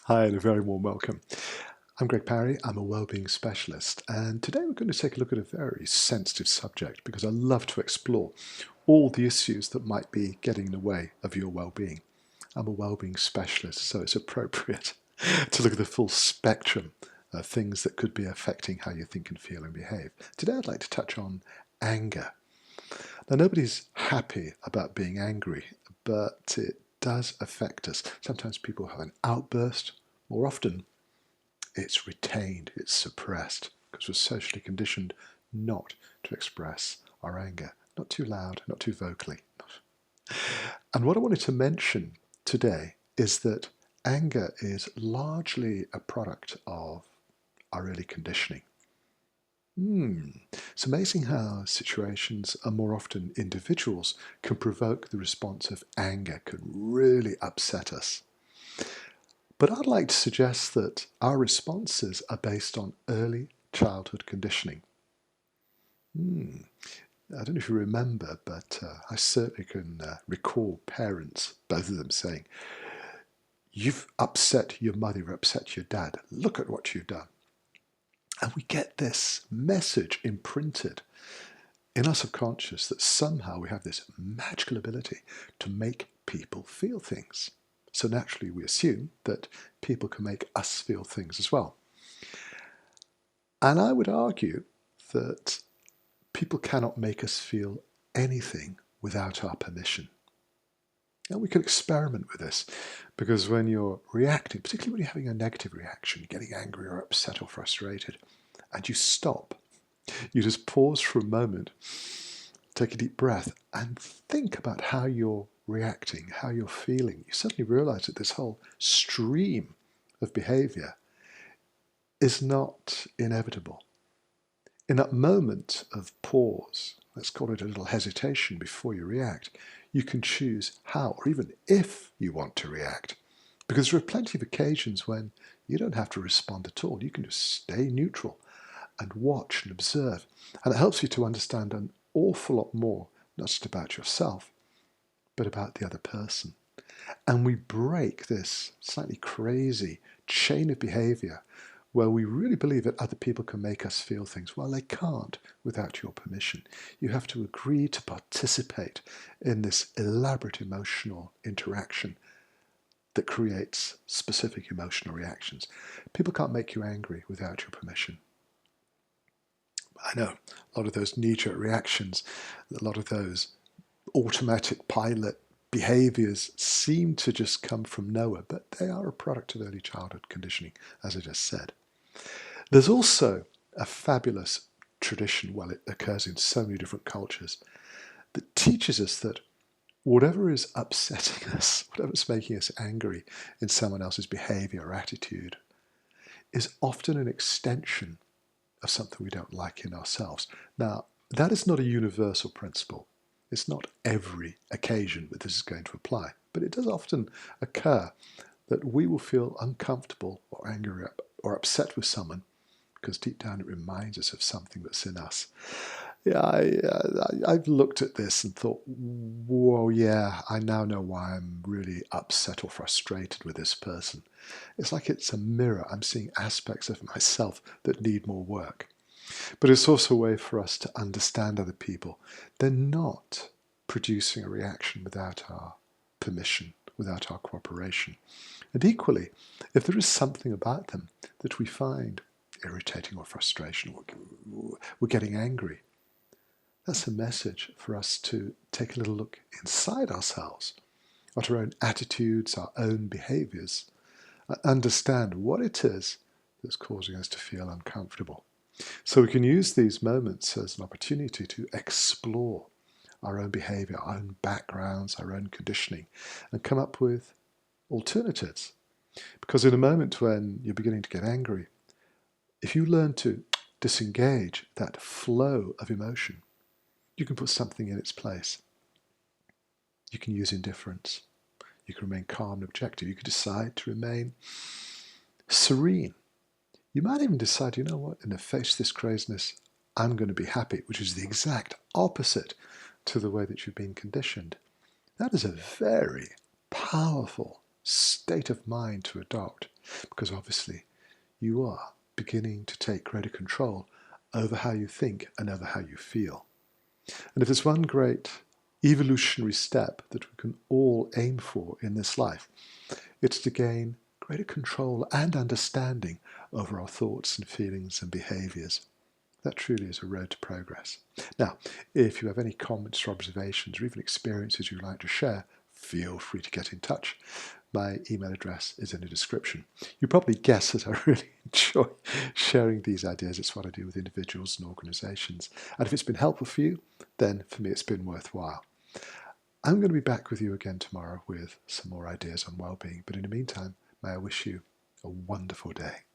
Hi and a very warm welcome. I'm Greg Parry, I'm a wellbeing specialist, and today we're going to take a look at a very sensitive subject because I love to explore all the issues that might be getting in the way of your well-being. I'm a wellbeing specialist, so it's appropriate to look at the full spectrum of things that could be affecting how you think and feel and behave. Today I'd like to touch on anger. Now, nobody's happy about being angry, but it does affect us. Sometimes people have an outburst. More often, it's retained, it's suppressed, because we're socially conditioned not to express our anger. Not too loud, not too vocally. And what I wanted to mention today is that anger is largely a product of our early conditioning. It's amazing how situations, and more often individuals, can provoke the response of anger, can really upset us. But I'd like to suggest that our responses are based on early childhood conditioning. I don't know if you remember, but I certainly can recall parents, both of them, saying, "You've upset your mother, you've upset your dad. Look at what you've done." And we get this message imprinted in our subconscious that somehow we have this magical ability to make people feel things. So naturally we assume that people can make us feel things as well. And I would argue that people cannot make us feel anything without our permission. And we can experiment with this, because when you're reacting, particularly when you're having a negative reaction, getting angry or upset or frustrated, and you stop, you just pause for a moment, take a deep breath, and think about how you're reacting, how you're feeling. You suddenly realize that this whole stream of behavior is not inevitable. In that moment of pause, let's call it a little hesitation before you react, you can choose how or even if you want to react. Because there are plenty of occasions when you don't have to respond at all. You can just stay neutral and watch and observe. And it helps you to understand an awful lot more, not just about yourself, but about the other person. And we break this slightly crazy chain of behavior where we really believe that other people can make us feel things. Well, they can't without your permission. You have to agree to participate in this elaborate emotional interaction that creates specific emotional reactions. People can't make you angry without your permission. I know a lot of those knee-jerk reactions, a lot of those automatic pilot behaviors seem to just come from nowhere, but they are a product of early childhood conditioning, as I just said. There's also a fabulous tradition, well, it occurs in so many different cultures, that teaches us that whatever is upsetting us, whatever's making us angry in someone else's behavior or attitude, is often an extension of something we don't like in ourselves. Now, that is not a universal principle. It's not every occasion that this is going to apply, but it does often occur that we will feel uncomfortable or angry or upset with someone because deep down it reminds us of something that's in us. Yeah, I've looked at this and thought, whoa, yeah, I now know why I'm really upset or frustrated with this person. It's like it's a mirror. I'm seeing aspects of myself that need more work. But it's also a way for us to understand other people. They're not producing a reaction without our permission, without our cooperation. And equally, if there is something about them that we find irritating or frustration, or we're getting angry, that's a message for us to take a little look inside ourselves, at our own attitudes, our own behaviors, and understand what it is that's causing us to feel uncomfortable. So we can use these moments as an opportunity to explore our own behavior, our own backgrounds, our own conditioning, and come up with alternatives. Because in a moment when you're beginning to get angry, if you learn to disengage that flow of emotion, you can put something in its place. You can use indifference. You can remain calm and objective. You can decide to remain serene. You might even decide, you know what, in the face of this craziness, I'm going to be happy, which is the exact opposite to the way that you've been conditioned. That is a very powerful state of mind to adopt, because obviously you are beginning to take greater control over how you think and over how you feel. And if there's one great evolutionary step that we can all aim for in this life, it's to gain greater control and understanding over our thoughts and feelings and behaviors. That truly is a road to progress. Now, if you have any comments or observations or even experiences you'd like to share, feel free to get in touch. My email address is in the description. You probably guess that I really enjoy sharing these ideas. It's what I do with individuals and organizations. And if it's been helpful for you, then for me it's been worthwhile. I'm going to be back with you again tomorrow with some more ideas on well-being. But in the meantime, may I wish you a wonderful day.